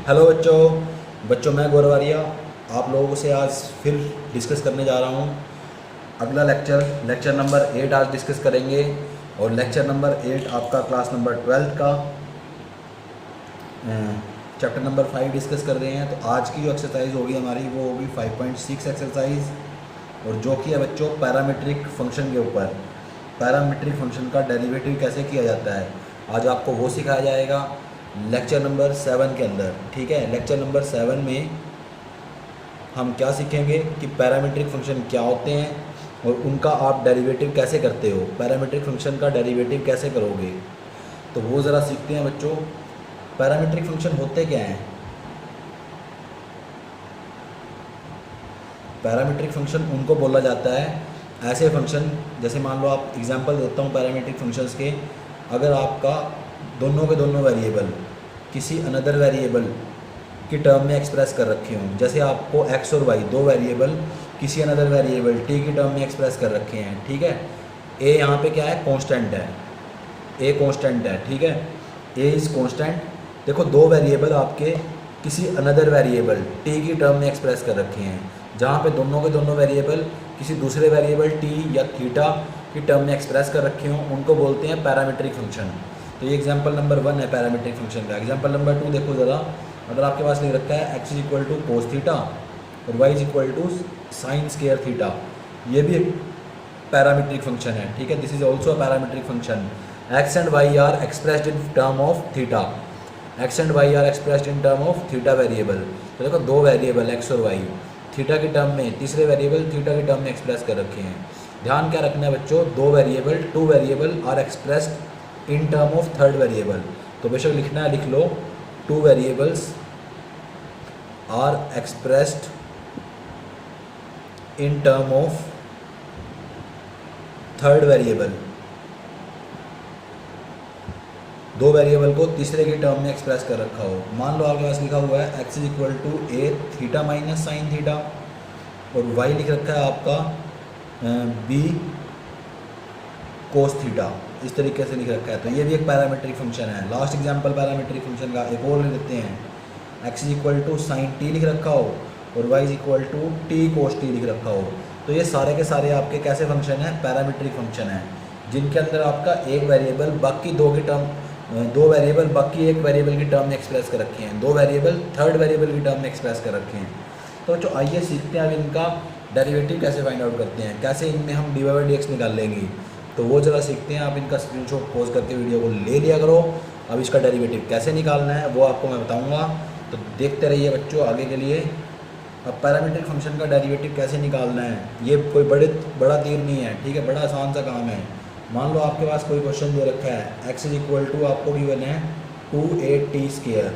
Hello बच्चों मैं गौरवारिया आप लोगों से आज फिर डिस्कस करने जा रहा हूँ। अगला लेक्चर नंबर 8 आज डिस्कस करेंगे और लेक्चर नंबर 8 आपका क्लास नंबर 12 का चैप्टर नंबर 5 डिस्कस कर रहे हैं। तो आज की जो एक्सरसाइज होगी हमारी वो होगी 5.6 एक्सरसाइज, और जो कि है बच्चों पैरामीट्रिक फंक्शन के ऊपर। पैरामीट्रिक फंक्शन का डेरिवेटिव कैसे किया जाता है आज आपको वो सिखाया जाएगा लेक्चर नंबर 7 के अंदर। ठीक है, लेक्चर नंबर 7 में हम क्या सीखेंगे कि पैरामीट्रिक फंक्शन क्या होते हैं और उनका आप डेरिवेटिव कैसे करते हो, पैरामीट्रिक फंक्शन का डेरिवेटिव कैसे करोगे, तो वो ज़रा सीखते हैं बच्चों। पैरामीट्रिक फंक्शन होते क्या हैं? पैरामीट्रिक फंक्शन उनको बोला जाता है ऐसे फंक्शन, जैसे मान लो आप एग्जांपल देता हूँ पैरामीट्रिक फंक्शंस के। अगर आपका दोनों के दोनों वेरिएबल किसी अनदर वेरिएबल की टर्म में एक्सप्रेस कर रखे हों, जैसे आपको x और y दो वेरिएबल किसी अनदर वेरिएबल t की टर्म में एक्सप्रेस कर रखे हैं। ठीक है, a यहाँ पे क्या है? कांस्टेंट है, a कांस्टेंट है। ठीक है, a इज़ कांस्टेंट। देखो दो वेरिएबल आपके किसी अनदर वेरिएबल t की टर्म में एक्सप्रेस कर रखे हैं, जहाँ पे दोनों के दोनों वेरिएबल किसी दूसरे वेरिएबल t या थीटा की टर्म में एक्सप्रेस कर रखे हों, उनको बोलते हैं पैरामीट्रिक फंक्शन। तो ये एग्जांपल नंबर 1 है पैरामीट्रिक फंक्शन का। एग्जांपल नंबर 2 देखो ज़रा, अगर आपके पास लिख रखा है x is equal to cos theta और y is equal to sine square theta, ये भी एक पैरामीट्रिक फंक्शन है। ठीक है, this is also a parametric function. x and y are expressed in term of theta, x and y are expressed in term of theta variable. तो देखो दो variable x और y थीटा की term में, तीसरे वेरिएबल थीटा की term में express कर रखे हैं। ध्यान क्या रखना है बच्चों, two variable are expressed in term of third variable. तो बेशक लिखना है, लिख लो, two variables are expressed in term of third variable. दो वेरिएबल को तीसरे की टर्म में एक्सप्रेस कर रखा हो। मान लो आपके पास लिखा हुआ है x is equal to a theta minus sine theta, और y लिख रखा है आपका b कोस थीटा, इस तरीके से लिख रखा है। तो ये भी एक पैरामीट्रिक फंक्शन है। लास्ट एग्जांपल पैरामीट्रिक फंक्शन का एक और ले लेते हैं, x is equal to sine t लिख रखा हो और y is equal to t cos t लिख रखा हो। तो ये सारे के सारे आपके कैसे फंक्शन हैं? पैरामीट्रिक फंक्शन है, जिनके अंदर आपका एक वेरिएबल बाकी दो की टर्म, दो वेरिएबल बाकी एक वेरिएबल की टर्म में एक्सप्रेस कर रखे हैं, दो वेरिएबल थर्ड वेरिएबल की टर्म में एक्सप्रेस कर रखे हैं। तो जो आइए सीखते हैं अब इनका डेरिवेटिव कैसे फाइंड आउट करते हैं, कैसे इनमें हम d y by d x निकाल लेंगे। तो वो ज़रा सीखते हैं। आप इनका स्क्रीनशॉट पोस्ट करके वीडियो को ले लिया करो। अब इसका डेरिवेटिव कैसे निकालना है वो आपको मैं बताऊँगा, तो देखते रहिए बच्चों आगे के लिए। अब पैरामीट्रिक फंक्शन का डेरिवेटिव कैसे निकालना है, ये कोई बड़ा तीर नहीं है। ठीक है, बड़ा आसान सा काम है। मान लो आपके पास कोई क्वेश्चन दे रखा है, x इज इक्वल टू आपको गिवन है 2a t²,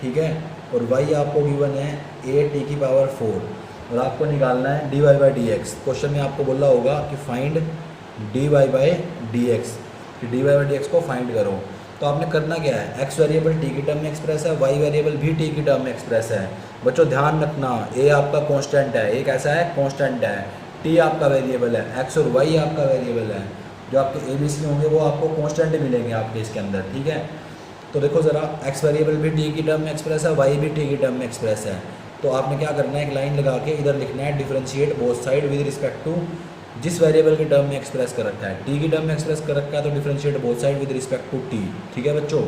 ठीक है, और y आपको गिवन है a t की पावर 4, और आपको निकालना है dy by d x. Question में आपको बोला होगा कि find dy by d x, कि dy बाई डी एक्स को फाइंड करो। तो आपने करना क्या है, x वेरिएबल t की टर्म में एक्सप्रेस है, y वेरिएबल भी t की टर्म में एक्सप्रेस है। बच्चों ध्यान रखना, a आपका कांस्टेंट है, एक ऐसा है कांस्टेंट है, t आपका वेरिएबल है, x और y आपका वेरिएबल है। जो आपके ABC होंगे वो आपको कांस्टेंट मिलेंगे आपके इसके अंदर। ठीक है, तो देखो ज़रा, x वेरिएबल भी t की टर्म में एक्सप्रेस है, y भी t की टर्म में एक्सप्रेस है। तो आपने क्या करना है, एक लाइन लगा के इधर लिखना है differentiate both side with respect to जिस वेरिएबल की टर्म में एक्सप्रेस कर रखा है, t की टर्म में एक्सप्रेस कर रखा है, तो differentiate both side with respect to t। ठीक है बच्चों,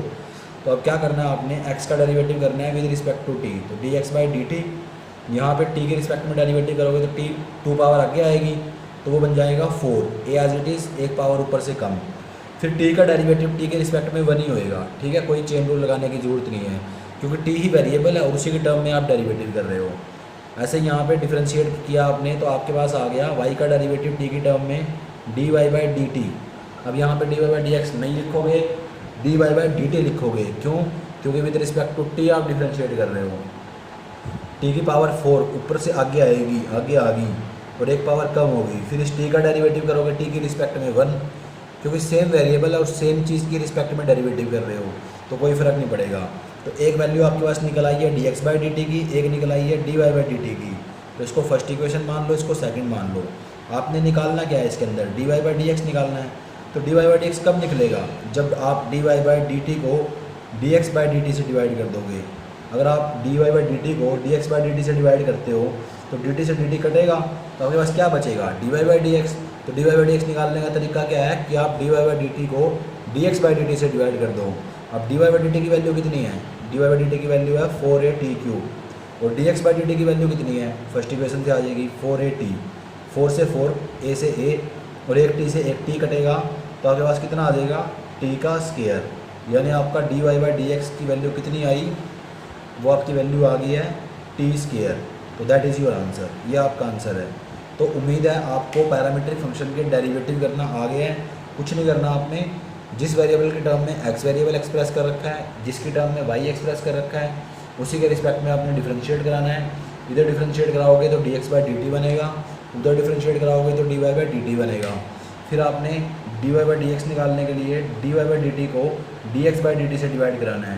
तो अब क्या करना है, आपने x का डेरिवेटिव करना है विद रिस्पेक्ट टू t। तो dx बाई डी टी, यहाँ पर t के रिस्पेक्ट में डेरिवेटिव करोगे तो t 2 पावर आगे आएगी, तो वो बन जाएगा 4, ए एज इट इज़, एक पावर ऊपर से कम। फिर t का डेरिवेटिव t के रिस्पेक्ट में 1 ही होएगा। ठीक है, कोई चेन रूल लगाने की जरूरत नहीं है, क्योंकि t ही वेरिएबल है और उसी की टर्म में आप डेरिवेटिव कर रहे हो। ऐसे यहाँ पे डिफरेंशिएट किया आपने, तो आपके पास आ गया y का डेरिवेटिव t की टर्म में dy बाई डी टी। अब यहाँ पे dy बाई डी एक्स नहीं लिखोगे, dy बाई डी टी लिखोगे। क्यों? क्योंकि विद रिस्पेक्ट टू t आप डिफरेंशिएट कर रहे हो। t की पावर 4 ऊपर से आगे आएगी, आगे आ गई, और एक पावर कम होगी। फिर इस t का डेरिवेटिव करोगे t की रिस्पेक्ट में 1, क्योंकि सेम वेरिएबल है और सेम चीज़ की रिस्पेक्ट में डेरिवेटिव कर रहे हो, तो कोई फ़र्क नहीं पड़ेगा। तो एक वैल्यू आपके पास निकल आई है dx बाई डी टी की, एक निकल आई है dy बाई डी टी की। तो इसको फर्स्ट इक्वेशन मान लो, इसको सेकंड मान लो। आपने निकालना क्या है इसके अंदर, dy बाई डी एक्स निकालना है। तो dy बाई डी एक्स कब निकलेगा, जब आप dy बाई डी टी को dx बाई डी टी से डिवाइड कर दोगे। अगर आप d y by d t को d x by d t से डिवाइड करते हो तो डी टी से डी टी कटेगा, तो आपके पास क्या बचेगा, d y by d x. तो d y by d x निकालने का तरीका क्या है कि आप d y by d t को d x by d t से डिवाइड कर दो। अब d y by d t की वैल्यू कितनी है, d y by d t की वैल्यू है 4a t³ और d x by d t की वैल्यू कितनी है, फर्स्ट इक्वेशन से आ जाएगी 4a t, 4 से 4, a से a और एक t से एक t कटेगा, तो आपके पास कितना आ जाएगा, t का स्क्वायर। यानी आपका d y by d x की वैल्यू कितनी आई, वो आपकी वैल्यू आ गई है t स्क्वायर। तो दैट इज़ योर आंसर, ये आपका आंसर है। तो उम्मीद है आपको पैरामीट्रिक फंक्शन के डेरिवेटिव करना आ गया है। कुछ नहीं करना आपने, जिस वेरिएबल के टर्म में x वेरिएबल एक्सप्रेस कर रखा है, जिसकी टर्म में y एक्सप्रेस कर रखा है, उसी के रिस्पेक्ट में आपने डिफरेंशिएट कराना है। इधर डिफरेंशिएट कराओगे तो dx बाई dt बनेगा, उधर डिफरेंशिएट कराओगे तो dy बाई dt बनेगा। फिर आपने dy बाई dx निकालने के लिए dy बाई dt को dx बाई dt से डिवाइड कराना है,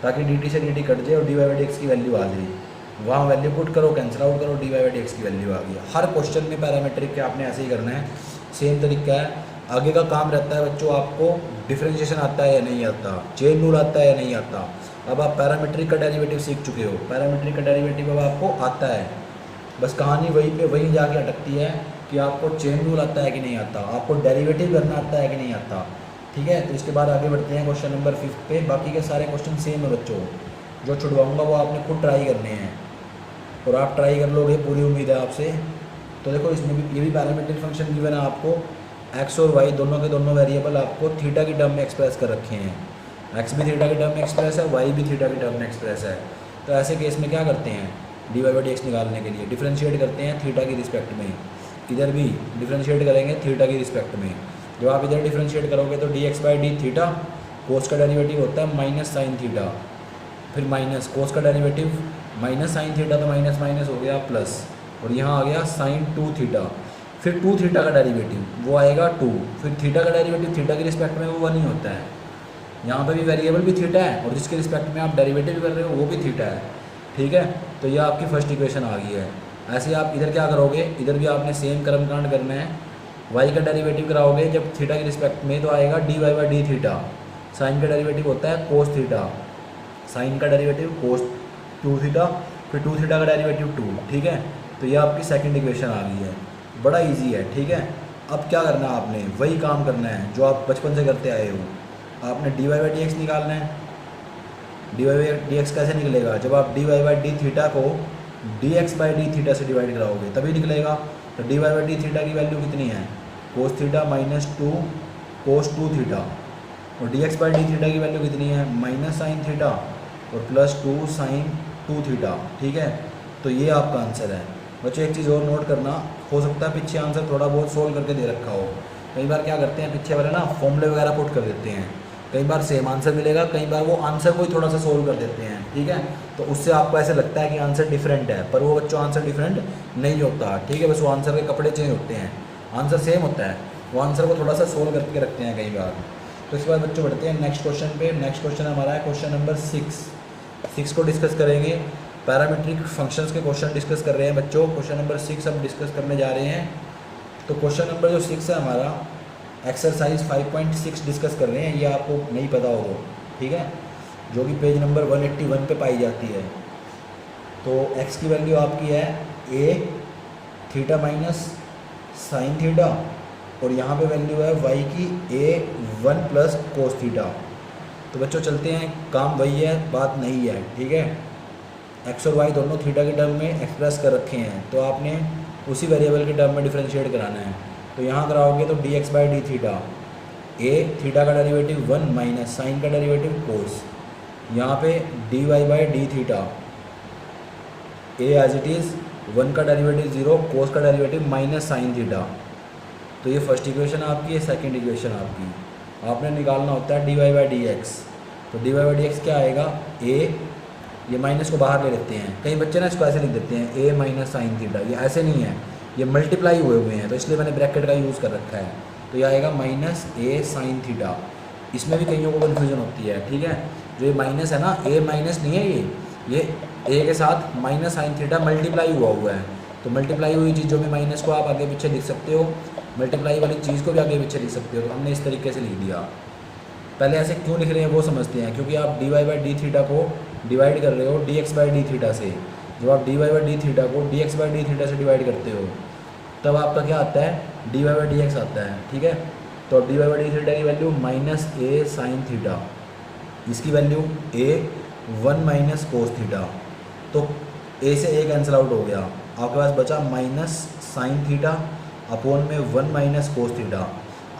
ताकि dt से dt कट जाए और dy बाई dx की वैल्यू आ जाए। वहाँ वैल्यू पुट करो, कैंसिल आउट करो, dy बाई dx की वैल्यू आ गई। हर क्वेश्चन में पैरामीट्रिक के आपने ऐसे ही करना है, सेम तरीका है। आगे का काम रहता है बच्चों, आपको डिफरेंशिएशन आता है या नहीं आता, चेन रूल आता है या नहीं आता। अब आप पैरामीट्रिक का डेरिवेटिव सीख चुके हो, पैरामीट्रिक का डेरिवेटिव अब आपको आता है। बस कहानी वहीं जाके अटकती है कि आपको चेन रूल आता है कि नहीं आता, आपको डेरिवेटिव करना आता है कि नहीं आता। ठीक है, तो इसके बाद आगे बढ़ते हैं क्वेश्चन नंबर 5 पे। बाकी के सारे क्वेश्चन सेम है बच्चों, जो छुड़वाऊँगा वो आपने खुद ट्राई करने हैं और आप ट्राई कर लोगे, पूरी उम्मीद है आपसे। तो देखो इसमें भी ये भी पैरामीट्रिक फंक्शन गिवन है आपको, x और y दोनों के दोनों वेरिएबल आपको थीटा की टर्म में एक्सप्रेस कर रखे हैं। x भी थीटा की टर्म में एक्सप्रेस है, y भी थीटा की टर्म में एक्सप्रेस है। तो ऐसे केस में क्या करते हैं, d y by d x निकालने के लिए डिफरेंशिएट करते हैं थीटा की रिस्पेक्ट में। इधर भी डिफरेंशिएट करेंगे थीटा की रिस्पेक्ट में। जब आप इधर डिफरेंशिएट करोगे तो d x by d theta, cos का डेरिवेटिव होता है माइनस साइन थीटा, फिर माइनस कोस का डेरिवेटिव माइनस साइन थीटा, तो माइनस माइनस हो गया प्लस, और यहाँ आ गया साइन 2 थीटा। फिर 2 थीटा का डेरिवेटिव वो आएगा 2, फिर थीटा का डेरिवेटिव थीटा के रिस्पेक्ट में वो 1 ही होता है। यहाँ पे भी वेरिएबल भी थीटा है और जिसके रिस्पेक्ट में आप डेरिवेटिव कर रहे हो वो भी थीटा है। ठीक है, तो ये आपकी फर्स्ट इक्वेशन आ गई है। ऐसे आप इधर क्या करोगे, इधर भी आपने सेम कर्मकांड करना है। वाई का डेरिवेटिव कराओगे जब थीटा के रिस्पेक्ट में तो आएगा d y by d theta. Sine का डेरिवेटिव होता है कोस थीटा, साइन का डेरिवेटिव कोस 2 थीटा, फिर 2 थीटा का डेरिवेटिव 2। ठीक है, तो ये आपकी सेकंड इक्वेशन आ गई है। बड़ा इजी है। ठीक है, अब क्या करना है आपने, वही काम करना है जो आप बचपन से करते आए हो। आपने d y by d x निकालना है। D y by d x कैसे निकलेगा, जब आप d y by d theta को d x by d theta से डिवाइड कराओगे तभी निकलेगा। तो d y by d theta की वैल्यू कितनी है, cos theta minus 2 cos 2 theta, और d x by d theta की वैल्यू कितनी है, माइनस साइन थीटा और प्लस 2 साइन 2 थीटा। ठीक है, तो ये आपका आंसर है। बच्चों एक चीज़ और नोट करना, हो सकता है पीछे आंसर थोड़ा बहुत सोल्व करके दे रखा हो। कई बार क्या करते हैं पीछे वाले ना फॉर्मूले वगैरह पुट कर देते हैं, कई बार सेम आंसर मिलेगा, कई बार वो आंसर को ही थोड़ा सा सोल्व कर देते हैं। ठीक है, तो उससे आपको ऐसे लगता है कि आंसर डिफरेंट है, पर वो बच्चों आंसर डिफरेंट नहीं होता। ठीक है, बस वो आंसर के कपड़े चेंज होते हैं, आंसर सेम होता है, वो आंसर को थोड़ा सा सोल्व करके रखते हैं कई बार। तो इसके बाद बच्चों बढ़ते हैं नेक्स्ट क्वेश्चन पे। नेक्स्ट क्वेश्चन हमारा है क्वेश्चन नंबर 6 को डिस्कस करेंगे। पैरामीट्रिक फंक्शंस के क्वेश्चन डिस्कस कर रहे हैं बच्चों। क्वेश्चन नंबर 6 हम डिस्कस करने जा रहे हैं। तो क्वेश्चन नंबर जो 6 है हमारा, एक्सरसाइज 5.6 डिस्कस कर रहे हैं। ये आपको नहीं पता होगा, ठीक है, जो कि पेज नंबर 181 पे पाई जाती है। तो x की वैल्यू आपकी है a theta minus sine theta, और यहाँ पे वैल्यू है y की a1 प्लस कोस थीटा। तो बच्चों चलते हैं, काम वही है, बात नहीं है। ठीक है, x और y दोनों थीटा के टर्म में एक्सप्रेस कर रखे हैं, तो आपने उसी वेरिएबल के टर्म में डिफरेंशिएट कराना है। तो यहाँ कराओगे तो dx by d theta, a theta का डेरिवेटिव 1 माइनस साइन का डेरिवेटिव कोस, यहाँ पे dy by d theta, a as it is 1 का डेरिवेटिव 0, कोस का डेरिवेटिव माइनस साइन थीटा। तो ये फर्स्ट इक्वेशन आपकी है, सेकंड इक्वेशन आपकी। आपने निकालना होता है dy बाई डी एक्स। तो dy बाई डी एक्स क्या आएगा, a, ये माइनस को बाहर ले लेते हैं। कई बच्चे ना इसको ऐसे लिख देते हैं a माइनस साइन थीटा, ये ऐसे नहीं है, ये मल्टीप्लाई हुए हैं, तो इसलिए मैंने ब्रैकेट का यूज़ कर रखा है। तो ये आएगा माइनस a साइन थीटा। इसमें भी कईयों को कन्फ्यूजन होती है। ठीक है, जो ये माइनस है ना, a माइनस नहीं है, ये a के साथ माइनस साइन थीटा मल्टीप्लाई हुआ है। तो मल्टीप्लाई हुई चीज़ों में माइनस को आप आगे पीछे लिख सकते हो, मल्टीप्लाई वाली चीज़ को भी आगे पीछे लिख सकते हो। तो हमने इस तरीके से लिख दिया। पहले ऐसे क्यों लिख रहे हैं वो समझते हैं, क्योंकि आप d y by d theta को डिवाइड कर रहे हो d x by d theta से, जब आप d y by d theta को d x by d theta से डिवाइड करते हो तब आपका क्या आता है, d y by d x आता है। ठीक है, तो d y by d theta की value minus a sine theta, इसकी value a 1 minus cos theta, तो ए से ए कैंसिल आउट हो गया, आपके पास बचा माइनस साइन थीटा अपॉन में 1 माइनस कोस थीटा।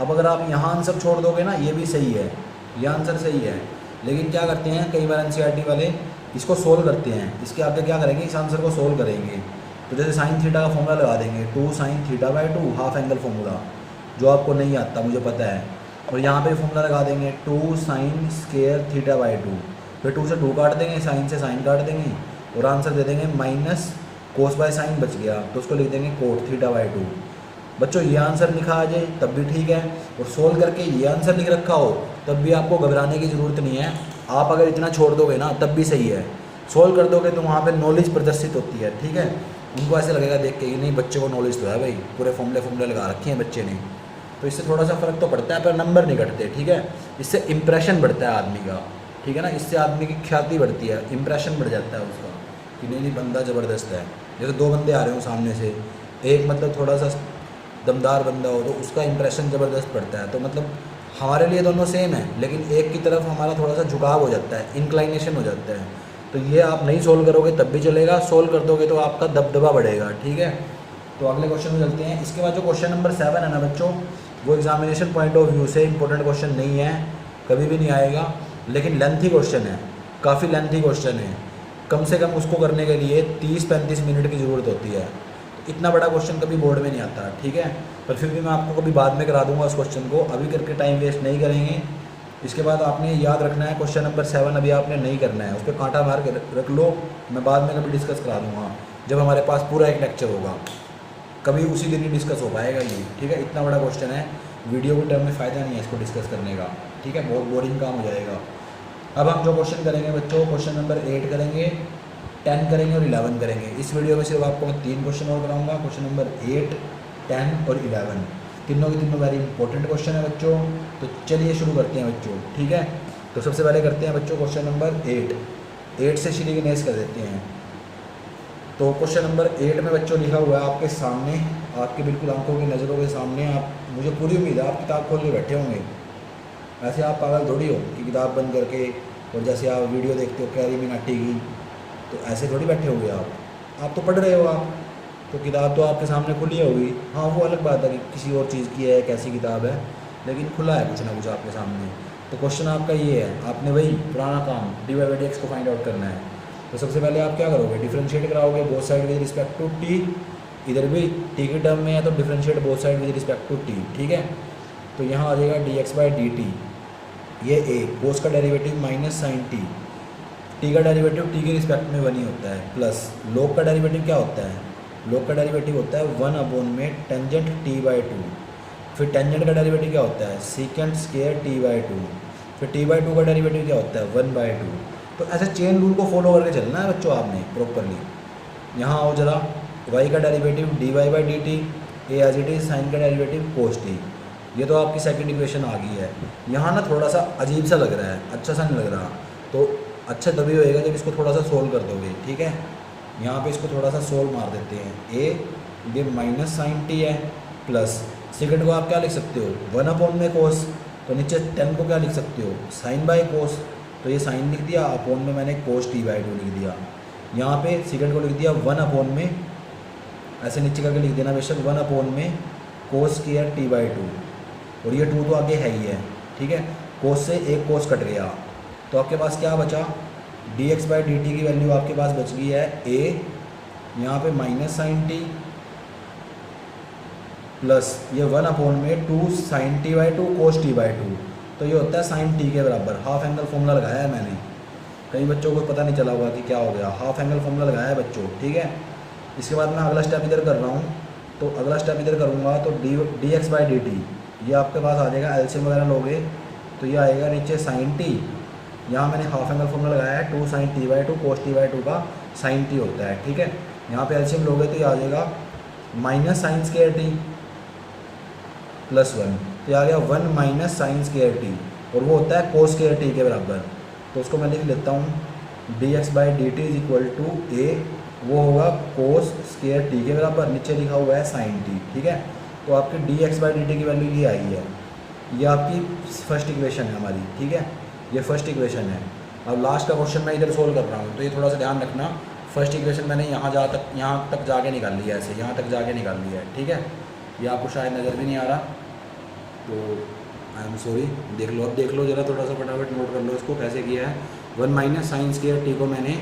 अब अगर आप यहाँ आंसर छोड़ दोगे ना, ये भी सही है, ये आंसर सही है, लेकिन क्या करते हैं कई बार एनसीईआरटी वाले इसको सोल्व करते हैं, इसके आगे क्या करेंगे, इस आंसर को सोल्व करेंगे। तो जैसे साइन थीटा का फॉर्मूला लगा देंगे 2 sine theta by 2 half angle formula, जो आपको नहीं आता मुझे पता है, और यहाँ पे फॉर्मूला लगा देंगे 2 साइन स्केयर थीटा बाई 2, फिर 2 से 2 काट देंगे, साइन से साइन काट देंगे और आंसर दे देंगे माइनस कोस बाय साइन बच गया, तो उसको लिख देंगे कोट थीटा बाई 2। बच्चों ये आंसर लिखा आ जाए तब भी ठीक है, और सोल्व करके ये आंसर लिख रखा हो तब भी आपको घबराने की ज़रूरत नहीं है। आप अगर इतना छोड़ दोगे ना तब भी सही है, सोल्व कर दोगे तो वहाँ पे नॉलेज प्रदर्शित होती है। ठीक है, उनको ऐसे लगेगा देख के कि नहीं बच्चे को नॉलेज तो है भाई, पूरे फॉर्मूले लगा रखे हैं बच्चे ने, तो इससे थोड़ा सा फ़र्क तो पड़ता है पर नंबर नहीं घटते। ठीक है, इससे इम्प्रेशन बढ़ता है आदमी का, ठीक है ना, इससे आदमी की ख्याति बढ़ती है, इम्प्रेशन बढ़ जाता है उसका कि नहीं बंदा ज़बरदस्त है। जैसे 2 बंदे आ रहे हो सामने से, एक मतलब थोड़ा सा दमदार बंदा हो तो उसका इंप्रेशन ज़बरदस्त पड़ता है, तो मतलब हमारे लिए दोनों सेम है, लेकिन एक की तरफ हमारा थोड़ा सा झुकाव हो जाता है, इंक्लाइनेशन हो जाता है। तो ये आप नहीं सोल्व करोगे तब भी चलेगा, सोल्व कर दोगे तो आपका दबदबा बढ़ेगा। ठीक है, तो अगले क्वेश्चन में चलते हैं। इसके बाद जो क्वेश्चन नंबर 7 है ना बच्चों, वो एग्जामिनेशन पॉइंट ऑफ व्यू से इंपॉर्टेंट क्वेश्चन नहीं है, कभी भी नहीं आएगा, लेकिन लेंथी क्वेश्चन है, काफ़ी लेंथी क्वेश्चन है, कम से कम उसको करने के लिए 30-35 मिनट की ज़रूरत होती है। इतना बड़ा क्वेश्चन कभी बोर्ड में नहीं आता। ठीक है, पर फिर भी मैं आपको कभी बाद में करा दूंगा उस क्वेश्चन को, अभी करके टाइम वेस्ट नहीं करेंगे। इसके बाद आपने याद रखना है क्वेश्चन नंबर 7 अभी आपने नहीं करना है, उस पर कांटा मार के रख लो, मैं बाद में कभी डिस्कस करा दूंगा जब हमारे पास पूरा एक लेक्चर होगा, कभी उसी दिन ही डिस्कस हो पाएगा ये। ठीक है, इतना बड़ा क्वेश्चन है, वीडियो के टर्म में फ़ायदा नहीं है इसको डिस्कस करने का। ठीक है, बहुत बोरिंग काम हो जाएगा। अब हम जो क्वेश्चन करेंगे बच्चों, क्वेश्चन नंबर 8 करेंगे, 10 करेंगे और 11 करेंगे। इस वीडियो में सिर्फ आपको मैं 3 क्वेश्चन और कराऊंगा, क्वेश्चन नंबर 8, 10 और 11, तीनों के तीनों वेरी इंपॉर्टेंट क्वेश्चन है बच्चों। तो चलिए शुरू करते हैं बच्चों। ठीक है, तो सबसे पहले करते हैं बच्चों क्वेश्चन नंबर 8 से श्री गणेश कर देते हैं। तो क्वेश्चन नंबर 8 में बच्चों लिखा हुआ है आपके सामने, आपके बिल्कुल आंखों की नज़रों के सामने, आप मुझे पूरी उम्मीद है आप किताब खोल के बैठे होंगे, ऐसे आप पागल थोड़ी हो कि किताब बंद करके और जैसे आप वीडियो देखते हो कैरी मिनाटी की, तो ऐसे थोड़ी बैठे होंगे आप तो पढ़ रहे हो, आप तो किताब तो आपके सामने खुली होगी। हाँ वो अलग बात है कि किसी और चीज़ की है, कैसी किताब है, लेकिन खुला है कुछ ना कुछ आपके सामने। तो क्वेश्चन आपका ये है, आपने वही पुराना काम d y by d x को फाइंड आउट करना है। तो सबसे पहले आप क्या करोगे, डिफरेंशिएट कराओगे both side with respect to t, इधर भी टी के टर्म में है तो differentiate both side with respect to t. ठीक है, तो यहाँ आ जाएगा d x by d t, ये ए, कोस का derivative minus sine t, t का डेरिवेटिव टी के रिस्पेक्ट में 1 ही होता है, प्लस लोग का डेरिवेटिव क्या होता है, लोग का डेरिवेटिव होता है 1 अपॉन में टेंजेंट टी बाई 2, फिर टेंजेंट का डेरिवेटिव क्या होता है सीकेंट स्केयर टी बाई 2, फिर टी बाई 2 का डेरिवेटिव क्या होता है 1/2। तो ऐसे चेन रूल को फॉलो करके चलना है बच्चों आपने प्रॉपरली। यहाँ आओ जरा, y का derivative d y by d t, a as it is, sine का डेरिवेटिव कोस टी, ये तो आपकी सेकंड इक्वेशन आ गई है। यहाँ ना थोड़ा सा अजीब सा लग रहा है, अच्छा सा नहीं लग रहा, तो अच्छा तभी होएगा जब इसको थोड़ा सा सोल्व कर दोगे। ठीक है, यहाँ पे इसको थोड़ा सा सोल्व मार देते हैं, ये माइनस साइन टी है, प्लस सेकंड को आप क्या लिख सकते हो 1 अपॉन में कोस, तो नीचे 10 को क्या लिख सकते हो साइन बाय कोस, तो ये साइन लिख दिया, अपॉन में मैंने कोस टी बाई 2 लिख दिया। यहाँ पे सेकंड को लिख दिया 1 अपॉन में, ऐसे नीचे करके लिख देना बेशक 1 अपॉन में कोस स्क्वायर टी बाई 2, और ये 2 तो आगे है ही है। ठीक है, कोस से एक कोस कट गया, तो आपके पास क्या बचा D x by d t की वैल्यू आपके पास बच गई है ए, यहाँ पे माइनस साइन टी, प्लस ये 1 अपॉन में 2 sine t by 2 cos t by 2, तो ये होता है साइन टी के बराबर। हाफ एंगल फॉर्मूला लगाया है मैंने, कई बच्चों को पता नहीं चला हुआ कि क्या हो गया, हाफ एंगल फॉर्मूला लगाया है बच्चों। ठीक है, इसके बाद मैं अगला स्टेप इधर कर रहा हूँ, तो अगला स्टेप इधर करूँगा तो d x by d t ये आपके पास आ जाएगा, एलसीएम वगैरह लोगे तो ये आएगा नीचे साइन टी, यहाँ मैंने हाफ एंगल फॉर्मूला लगाया है 2 sine t by 2 cos t by 2 का साइन टी होता है। ठीक है, यहाँ पे एलसीएम लोगे तो ये आ जाएगा minus sine square T plus 1, तो ये आ गया 1 माइनस साइन स्क्वायर टी, और वो होता है कोस स्क्वायर टी के बराबर। तो उसको मैं लिख लेता हूँ d x by d t is equal to a, वो होगा कोस स्केयर टी के बराबर, नीचे लिखा हुआ है साइन टी। ठीक है, तो आपकी D x by d t की वैल्यू ये आई है, ये आपकी फर्स्ट इक्वेशन है हमारी। ठीक है, ये फर्स्ट इक्वेशन है। अब लास्ट का क्वेश्चन मैं इधर सोल्व कर रहा हूँ, तो ये थोड़ा सा ध्यान रखना। फर्स्ट इक्वेशन मैंने यहाँ तक जाके निकाल लिया है, ऐसे यहाँ तक जाके निकाल लिया है। ठीक है, ये आपको शायद नज़र भी नहीं आ रहा, तो आई एम सॉरी, देख लो, अब देख लो जरा, थोड़ा सा फटाफट नोट कर लो इसको कैसे किया है। 1 माइनस साइन स्क्वायर टी को मैंने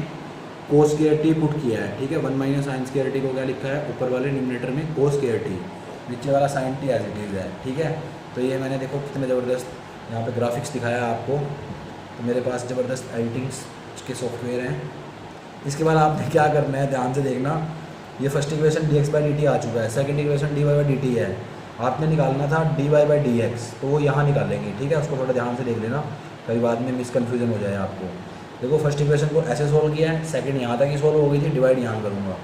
कोस स्क्वायर टी पुट किया है। ठीक है, 1 माइनस साइन स्क्वायर टी को क्या लिखा है ऊपर वाले न्यूमरेटर में, कोस स्क्वायर टी, नीचे वाला sine t as it is है। ठीक है, तो ये मैंने देखो कितने ज़बरदस्त यहाँ पे ग्राफिक्स दिखाया आपको, तो मेरे पास ज़बरदस्त एडिटिंग्स के सॉफ्टवेयर हैं। इसके बाद आपने क्या करना है, ध्यान से देखना, ये first equation d x by d t आ चुका है, second equation d y by d t है, आपने निकालना था d y by d x, तो वो यहाँ निकालेंगे। ठीक है, उसको थोड़ा ध्यान से देख लेना, कभी बाद में मिसकन्फ्यूजन हो जाए आपको। देखो फर्स्ट इक्वेशन को ऐसे सोल्व किया है, सेकंड यहाँ तक ही सोल्व हो गई थी, डिवाइड यहाँ करूँगा,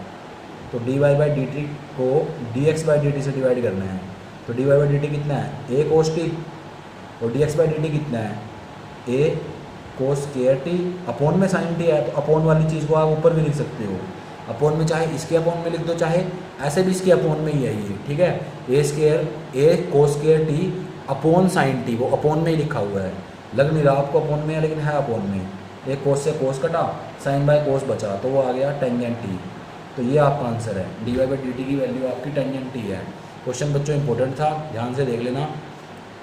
तो d y by d t को d x by d t से डिवाइड करना है, तो d y by d t कितना है, ए कोस टी, और d x by d t कितना है, a cos square t, upon में साइन टी है, तो अपोन वाली चीज़ को आप ऊपर भी लिख सकते हो, अपोन में चाहे इसके अपोन में लिख दो, चाहे ऐसे भी इसके अपोन में ही है ये। ठीक है, a square, a cos square t upon sine t, वो अपोन में ही लिखा हुआ है, लग नहीं रहा आपको अपोन में है, लेकिन है अपोन में। एक कोस से कोस कटा, साइन बाय कोस बचा, तो वो आ गया टेंजेंट टी। तो ये आपका आंसर है, d y by d t की वैल्यू आपकी टेंजेंट टी है। क्वेश्चन बच्चों इंपॉर्टेंट था, ध्यान से देख लेना,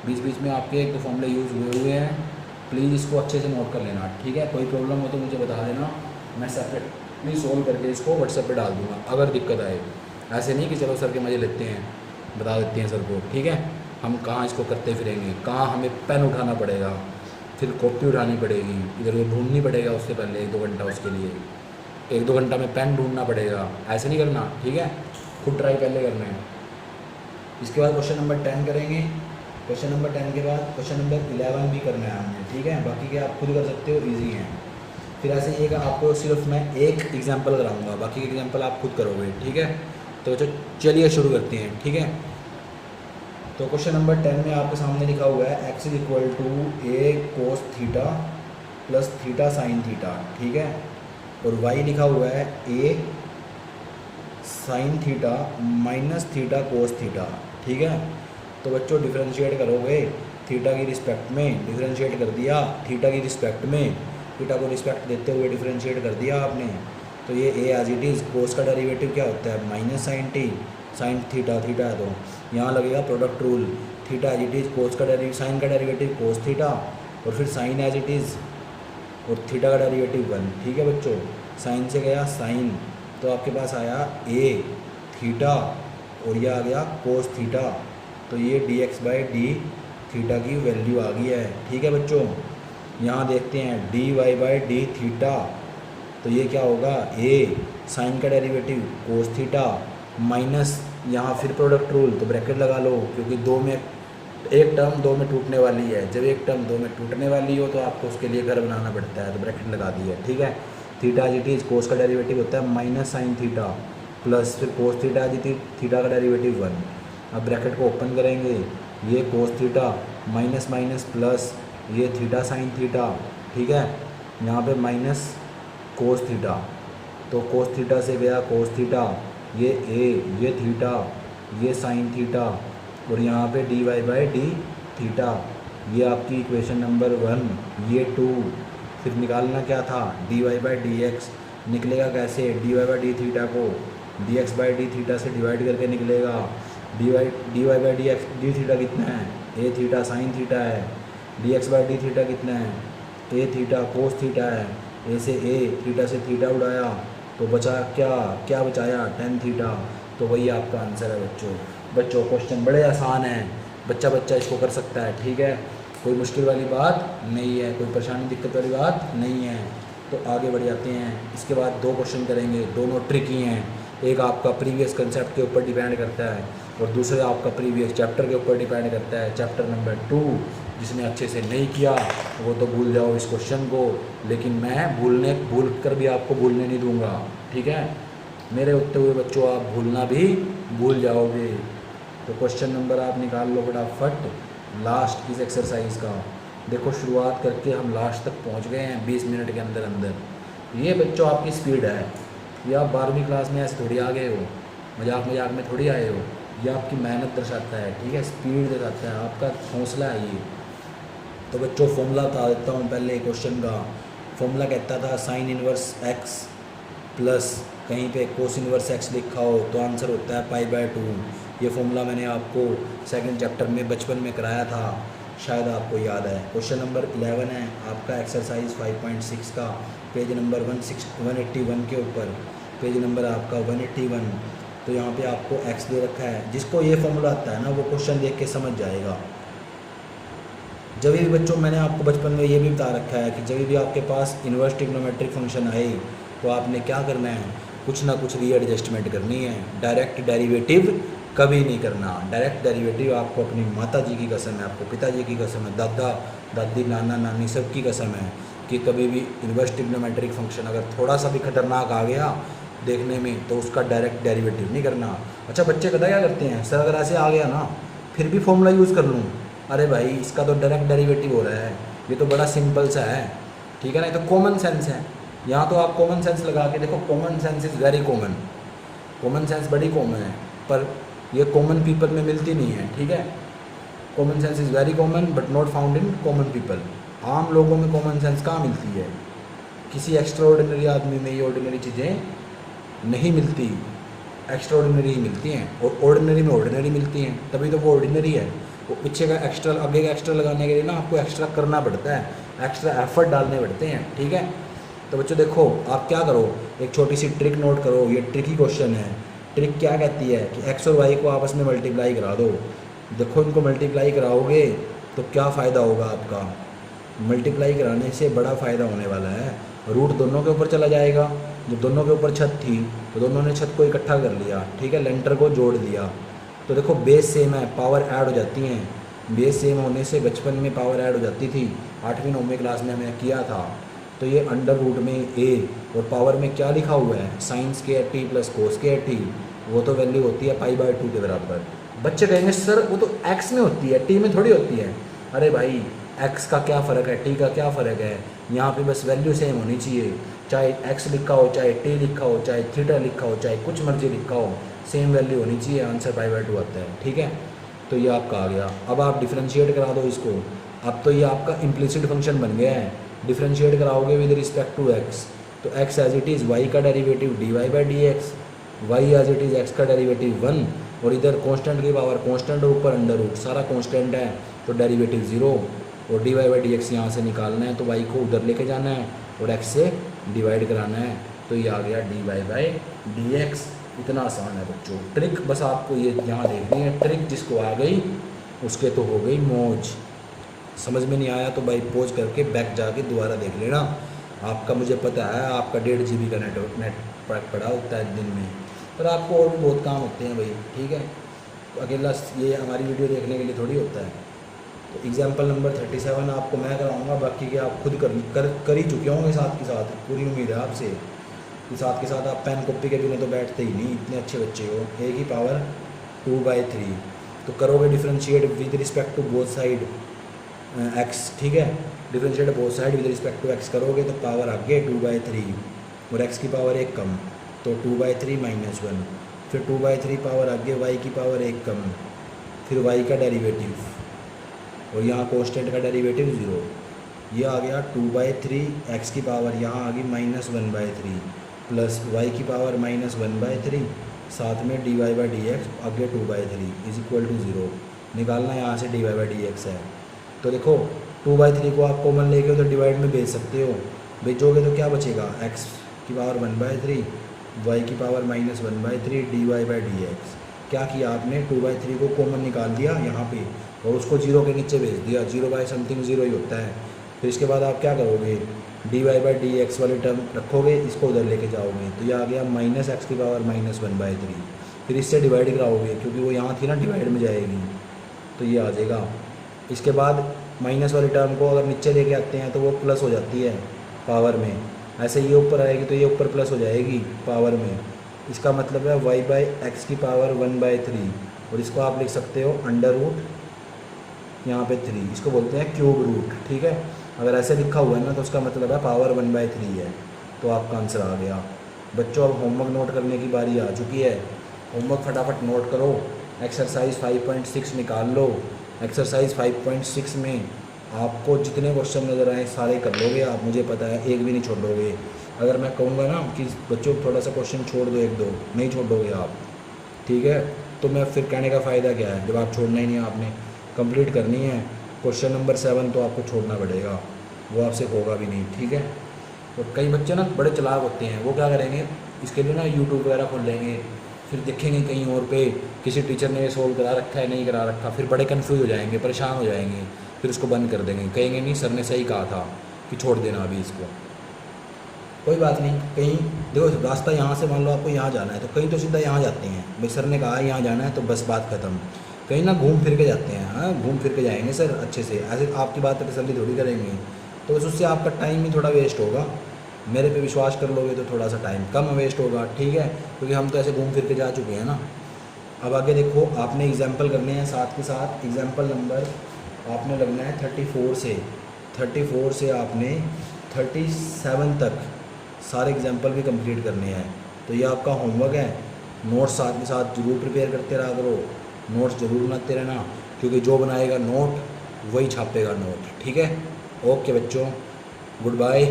बीच बीच में आपके एक दो फॉर्मूले यूज़ हुए हैं, प्लीज़ इसको अच्छे से नोट कर लेना। ठीक है, कोई प्रॉब्लम हो तो मुझे बता देना, मैं सेपरेटली सोल्व करके इसको व्हाट्सएप पे डाल दूँगा अगर दिक्कत आए। ऐसे नहीं कि चलो सर के मज़े लेते हैं, बता देते हैं सर को। ठीक है, हम कहाँ इसको करते फिरेंगे, कहाँ हमें पेन उठाना पड़ेगा, फिर कॉपी उठानी पड़ेगी, इधर उधर ढूंढनी पड़ेगा, उससे पहले 1-2 घंटा उसके लिए, 1-2 घंटा में पेन ढूंढना पड़ेगा, ऐसे नहीं करना। ठीक है, खुद ट्राई पहले करना है। इसके बाद क्वेश्चन नंबर 10 करेंगे, क्वेश्चन नंबर 10 के बाद क्वेश्चन नंबर 11 भी करना है हमने। ठीक है, बाकी के आप खुद कर सकते हो, ईजी हैं। फिर ऐसे ही आपको सिर्फ मैं एक एग्जाम्पल कराऊंगा, बाकी के एग्जाम्पल आप खुद करोगे। ठीक है, तो चलिए शुरू करते हैं। ठीक है, तो क्वेश्चन नंबर 10 में आपके सामने लिखा हुआ है x is equal to a cos theta plus theta sine theta. ठीक है, और वाई लिखा हुआ है a sine theta minus theta cos theta. ठीक है, तो बच्चों डिफरेंशिएट करोगे थीटा की रिस्पेक्ट में, डिफरेंशिएट कर दिया थीटा की रिस्पेक्ट में, थीटा को रिस्पेक्ट देते हुए डिफरेंशिएट कर दिया आपने, तो ये a as it is, cos का डेरिवेटिव क्या होता है minus sine t, sine theta, theta है तो यहाँ लगेगा product rule, theta as it is, cos का डेरिवेटिव, साइन का डेरिवेटिव कोस थीटा, और फिर साइन एज इट इज़, और थीटा का डेरिवेटिव 1। ठीक है बच्चों, साइन से गया साइन, तो आपके पास आया ए थीटा, और ये आ गया कोस थीटा, तो ये d x by d theta की वैल्यू आ गई है। ठीक है बच्चों, यहाँ देखते हैं d y by d theta, तो ये क्या होगा, ए साइन का डेरिवेटिव कोस थीटा माइनस यहाँ फिर प्रोडक्ट रूल, तो ब्रैकेट लगा लो, क्योंकि दो में एक टर्म दो में टूटने वाली है, जब एक टर्म दो में टूटने वाली हो तो आपको उसके लिए घर बनाना पड़ता है, तो ब्रैकेट लगा दी है। ठीक है, थीटा जी टी कोस का डेरिवेटिव होता है माइनस साइन थीटा प्लस फिर कोस थीटा जी थीटा का डेरिवेटिव 1। अब ब्रैकेट को ओपन करेंगे, ये कोस थीटा माइनस माइनस प्लस ये थीटा साइन थीटा। ठीक है, यहाँ पे माइनस कोस थीटा, तो कोस थीटा से गया कोस थीटा, ये ए, ये थीटा, ये साइन थीटा, और यहाँ पे d y by d theta, ये आपकी इक्वेशन नंबर 1, ये 2। फिर निकालना क्या था, d y by d x, निकलेगा कैसे, d y by d theta को d x by d theta से डिवाइड करके निकलेगा, d y by d x, d theta कितना है, ए थीटा साइन थीटा है, d x by d theta कितना है, ए थीटा कोस थीटा है, ए से ए, थीटा से थीटा उड़ाया, तो बचा क्या बचाया, टेन थीटा, तो वही आपका आंसर है बच्चों। क्वेश्चन बड़े आसान हैं, बच्चा इसको कर सकता है। ठीक है, कोई मुश्किल वाली बात नहीं है, कोई परेशानी दिक्कत वाली बात नहीं है। तो आगे बढ़ जाते हैं। इसके बाद 2 क्वेश्चन करेंगे, दोनों ट्रिकी हैं। एक आपका प्रीवियस कंसेप्ट के ऊपर डिपेंड करता है और दूसरा आपका प्रीवियस चैप्टर के ऊपर डिपेंड करता है, चैप्टर नंबर 2। जिसने अच्छे से नहीं किया वो तो भूल जाओ इस क्वेश्चन को, लेकिन मैं भूल कर भी आपको भूलने नहीं दूंगा। ठीक है, मेरे होते हुए बच्चों आप भूलना भी भूल जाओगे। तो क्वेश्चन नंबर आप निकाल लो फटाफट लास्ट इस एक्सरसाइज का। देखो शुरुआत करके हम लास्ट तक पहुंच गए हैं 20 मिनट के अंदर अंदर। ये बच्चों आपकी स्पीड है। ये आप 12वीं क्लास में ऐसे थोड़ी आ गए हो, मजाक मजाक में थोड़ी आए हो। ये आपकी मेहनत दर्शाता है, ठीक है, स्पीड दिखाता है, आपका हौसला है ये। तो बच्चों फॉर्मूला बता देता हूँ पहले क्वेश्चन का। फॉर्मूला कहता था साइन इनवर्स एक्स प्लस कहीं पे कोस इनवर्स एक्स लिखा हो तो आंसर होता है π/2। ये फॉर्मूला मैंने आपको सेकंड चैप्टर में बचपन में कराया था, शायद आपको याद है। क्वेश्चन नंबर 11 है आपका एक्सरसाइज 5.6 का, पेज नंबर 181 के ऊपर, पेज नंबर आपका 181। तो यहाँ पे आपको एक्स दे रखा है। जिसको ये फॉर्मूला आता है ना वो क्वेश्चन देख के समझ जाएगा। जब भी बच्चों मैंने आपको बचपन में ये भी बता रखा है कि जब भी आपके पास इन्वर्स ट्रिग्नोमेट्रिक फंक्शन आए तो आपने क्या करना है, कुछ ना कुछ रीएडजस्टमेंट करनी है। डायरेक्ट डेरिवेटिव कभी नहीं करना। डायरेक्ट डेरिवेटिव आपको अपनी माता जी की कसम है, आपको पिताजी की कसम है, दादा दादी नाना नानी सबकी कसम है कि कभी भी इन्वर्स ट्रिग्नोमेट्रिक फंक्शन अगर थोड़ा सा भी खतरनाक आ गया देखने में तो उसका डायरेक्ट डेरिवेटिव नहीं करना। अच्छा बच्चे पता क्या करते हैं, सर अगर ऐसे आ गया ना फिर भी फॉर्मूला यूज़ कर लूँ, अरे भाई इसका तो डायरेक्ट डेरिवेटिव हो रहा है, ये तो बड़ा सिंपल सा है, ठीक है ना, ये तो कॉमन सेंस है। यहाँ तो आप कॉमन सेंस लगा के देखो, common sense is very common, common sense बड़ी कॉमन है, पर ये कॉमन पीपल में मिलती नहीं है, ठीक है। Common sense is very common but not found in common people. आम लोगों में कॉमन सेंस कहाँ मिलती है, किसी एक्स्ट्रा ऑर्डिनरी आदमी में ये ऑर्डिनरी चीज़ें नहीं मिलती, एक्स्ट्रा ऑर्डिनरी ही मिलती हैं, और ऑर्डिनरी में ऑर्डिनरी मिलती हैं, तभी तो वो ऑर्डिनरी है। वो पीछे का एक्स्ट्रा आगे का एक्स्ट्रा लगाने के लिए ना आपको एक्स्ट्रा करना पड़ता है, एक्स्ट्रा एफर्ट डालने पड़ते हैं, ठीक है। तो बच्चों देखो आप क्या करो, एक छोटी सी ट्रिक नोट करो, ये ट्रिकी क्वेश्चन है। ट्रिक क्या कहती है कि एक्स और वाई को आपस में मल्टीप्लाई करा दो। देखो इनको मल्टीप्लाई कराओगे तो क्या फ़ायदा होगा आपका, मल्टीप्लाई कराने से बड़ा फ़ायदा होने वाला है। रूट दोनों के ऊपर चला जाएगा, जब दोनों के ऊपर छत थी तो दोनों ने छत को इकट्ठा कर लिया, ठीक है, लेंटर को जोड़ दिया। तो देखो बेस सेम है, पावर ऐड हो जाती हैं, बेस सेम होने से बचपन में पावर ऐड हो जाती थी, 8वीं 9वीं क्लास में हमने किया था। तो ये अंडर रूट में ए और पावर में क्या लिखा हुआ है, sine square T plus cos square T, वो तो वैल्यू होती है π/2 के बराबर। बच्चे कहेंगे सर वो तो एक्स में होती है, टी में थोड़ी होती है। अरे भाई एक्स का क्या फ़र्क है, टी का क्या फ़र्क है, यहाँ पे बस वैल्यू सेम होनी चाहिए, चाहे एक्स लिखा हो, चाहे टी लिखा हो, चाहे थीटा लिखा हो, चाहे कुछ मर्जी लिखा हो, सेम वैल्यू होनी चाहिए, आंसर π/2 आता है, ठीक है। तो ये आपका आ गया। अब आप डिफ्रेंशिएट करा दो इसको, अब तो ये आपका इम्प्लिसिट फंक्शन बन गया है। डिफ्रेंशिएट कराओगे विद रिस्पेक्ट टू एक्स, तो x as it is y का derivative dy/dx, y as it is x का डेरिवेटिव 1, और इधर कांस्टेंट की पावर कांस्टेंट, ऊपर अंडर रूट, सारा कांस्टेंट है तो डेरिवेटिव 0, और dy/dx यहाँ से निकालना है तो y को उधर लेके जाना है और x से डिवाइड कराना है, तो ये आ गया dy/dx। इतना आसान है बच्चों। ट्रिक बस आपको ये यहाँ देखनी है, ट्रिक जिसको आ गई उसके तो हो गई मौज। समझ में नहीं आया तो भाई पॉज करके बैक जाके दोबारा देख लेना। आपका मुझे पता है आपका 1.5 GB का नेट पड़ा होता है दिन में, पर आपको और भी बहुत काम होते हैं भाई, ठीक है। तो अकेला ये हमारी वीडियो देखने के लिए थोड़ी होता है। तो एग्जाम्पल नंबर 37 आपको मैं कराऊंगा, बाकी के आप खुद कर ही चुके होंगे साथ के साथ, पूरी उम्मीद है आपसे कि साथ के साथ आप पेन कॉपी के बिना तो बैठते ही नहीं, इतने अच्छे बच्चे हो। ए की पावर 2/3 तो करोगे differentiate with respect to both side x, ठीक है, differentiate both side with respect to x करोगे तो पावर आगे 2/3 और एक्स की पावर 1 कम तो 2/3 - 1, फिर 2/3 पावर आगे वाई की पावर 1 कम, फिर वाई का डेरिवेटिव, और यहाँ कांस्टेंट का डेरिवेटिव 0, ये आ गया 2/3 एक्स की पावर यहाँ आ गई -1/3 प्लस वाई की पावर -1/3, साथ में dy/dx आगे 2/3 इज इक्वल टू 0। निकालना यहाँ से dy/dx है। तो देखो 2/3 को आप कॉमन लेके उधर डिवाइड में भेज सकते हो, भेजोगे तो क्या बचेगा, x की पावर 1/3 y की पावर -1/3 dy/dx। क्या किया आपने, 2/3 को कॉमन निकाल दिया यहाँ पे और उसको 0 के नीचे भेज दिया, 0/समथिंग 0 ही होता है। फिर इसके बाद आप क्या करोगे, dy/dx वाली टर्म रखोगे, इसको उधर लेके जाओगे तो ये आ गया -x की पावर -1/3, फिर इससे डिवाइड कराओगे क्योंकि वो यहाँ थी ना डिवाइड में जाएगी तो ये आ जाएगा। इसके बाद माइनस वाली टर्म को अगर नीचे लेके आते हैं तो वो प्लस हो जाती है पावर में, ऐसे ये ऊपर आएगी तो ये ऊपर प्लस हो जाएगी पावर में। इसका मतलब है y/x की पावर 1/3, और इसको आप लिख सकते हो अंडर रूट यहाँ पे 3, इसको बोलते हैं क्यूब रूट, ठीक है। अगर ऐसे लिखा हुआ है ना तो उसका मतलब है पावर 1/3 है। तो आपका आंसर आ गया। बच्चों अब होमवर्क नोट करने की बारी आ चुकी है। होमवर्क फटाफट नोट करो। एक्सरसाइज 5.6 निकाल लो। एक्सरसाइज 5.6 में आपको जितने क्वेश्चन नज़र आए सारे कर लोगे आप, मुझे पता है, एक भी नहीं छोड़ोगे। अगर मैं कहूँगा ना कि बच्चों थोड़ा सा क्वेश्चन छोड़ दो, एक दो नहीं छोड़ोगे आप, ठीक है, तो मैं फिर कहने का फ़ायदा क्या है जब आप छोड़ना ही नहीं है। आपने कंप्लीट करनी है। क्वेश्चन नंबर 7 तो आपको छोड़ना पड़ेगा, वो आपसे होगा भी नहीं, ठीक है। तो कई बच्चे ना बड़े चालाक होते हैं, वो क्या करेंगे, इसके लिए ना यूट्यूब वगैरह खोल लेंगे, फिर देखेंगे कहीं और पे किसी टीचर ने ये सोल्व करा रखा है, नहीं करा रखा, फिर बड़े कन्फ्यूज हो जाएंगे, परेशान हो जाएंगे, फिर उसको बंद कर देंगे, कहेंगे नहीं सर ने सही कहा था कि छोड़ देना अभी इसको। कोई बात नहीं, कहीं देखो रास्ता यहाँ से मान लो आपको यहाँ जाना है तो कहीं तो सीधा यहाँ जाते हैं, भाई सर ने कहा यहाँ जाना है तो बस बात ख़त्म। कहीं ना घूम फिर के जाते हैं, हाँ घूम फिर के जाएंगे सर अच्छे से, ऐसे आपकी बात पर तसल्ली थोड़ी करेंगे, तो बस उससे आपका टाइम ही थोड़ा वेस्ट होगा। मेरे पे विश्वास कर लोगे तो थोड़ा सा टाइम कम वेस्ट होगा, ठीक है, क्योंकि हम तो ऐसे घूम फिर के जा चुके हैं ना। अब आगे देखो, आपने एग्जाम्पल करने हैं, साथ के साथ एग्जाम्पल नंबर आपने लगना है 34 से आपने 37 तक सारे एग्जाम्पल भी कंप्लीट करने हैं। तो ये आपका होमवर्क है। नोट्स साथ के साथ ज़रूर प्रिपेयर करते रहा करो, नोट्स ज़रूर बनाते रहना, क्योंकि जो बनाएगा नोट वही छापेगा नोट, ठीक है। ओके बच्चों, गुड बाय।